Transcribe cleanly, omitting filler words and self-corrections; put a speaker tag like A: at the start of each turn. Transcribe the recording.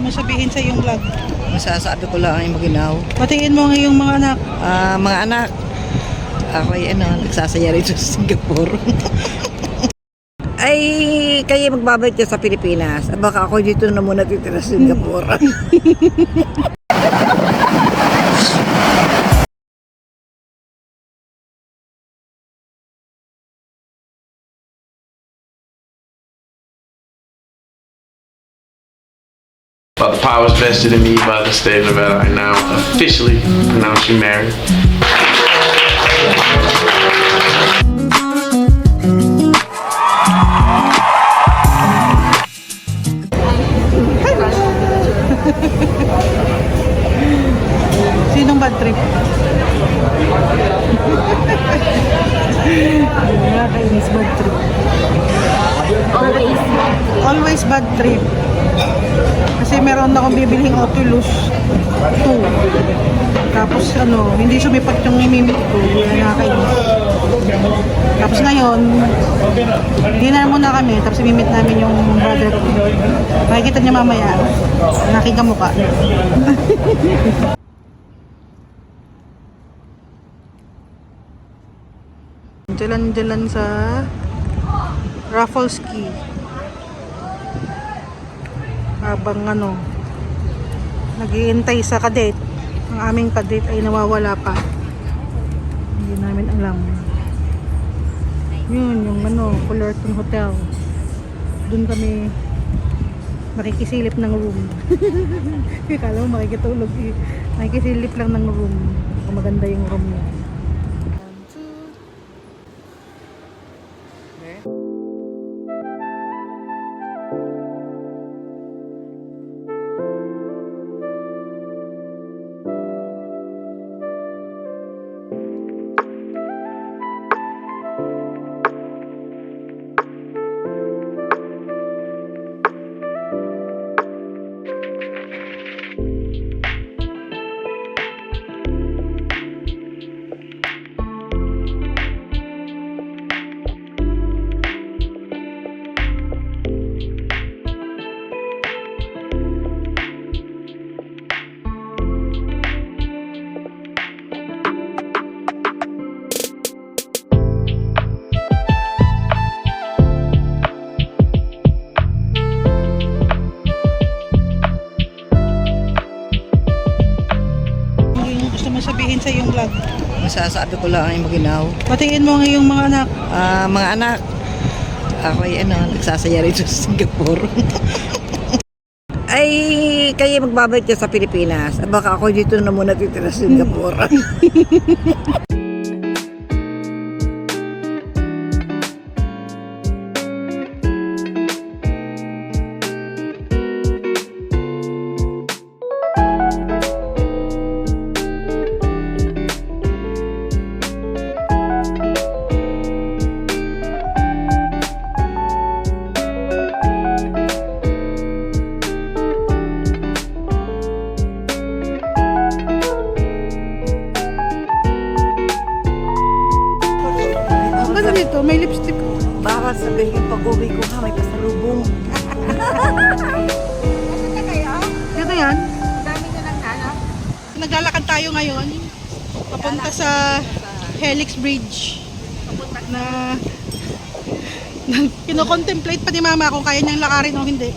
A: mo sabihin sa iyong vlog?
B: Masasabi ko lang ay maginaw.
A: Batiin mo ang iyong mga anak.
B: Mga anak, ako ay nagsasaya rin sa Singapore. Ay, kayo magbabalik dyan sa Pilipinas. Baka ako dito na muna titira sa Singapore.
C: But the power is vested in me by the state of Nevada. I now officially announce you married.
A: Sinong bad trip? Nakakainis bad trip. Always bad trip. Kasi meron akong bibiling Oculus 2. Tapos hindi sumipat yung mimimit ko. Nakakainis. Tapos ngayon, dinner muna kami. Tapos imimit namin yung brother ko. Makikita niya mamaya. Nakika mukha. Jalan-jalan sa Raffles Key. Habang nag-iintay sa cadet, ang aming cadet ay nawawala pa. Hindi namin alam. Yun, yung Fullerton Hotel. Doon kami makikisilip ng room. Kala mo makikitulog eh. Makikisilip lang ng room. Kung maganda yung room niya. Sabihin sa iyong vlog.
B: Masasabi ko lang ay maginaw.
A: Batiin mo ang iyong mga anak.
B: Mga anak, ako ay nagsasaya rin sa Singapore. Ay, kayo magbabalik dyan sa Pilipinas. Baka ako dito na muna titira sa Singapore.
A: Dito, may lipstick.
B: Baka sabihin pag-uwi ko ha, may pasalubong.
A: Dito yan. Naglalakad tayo ngayon. Papunta sa Helix Bridge. Na kino-contemplate pa ni Mama kung kaya niyang lakarin o hindi.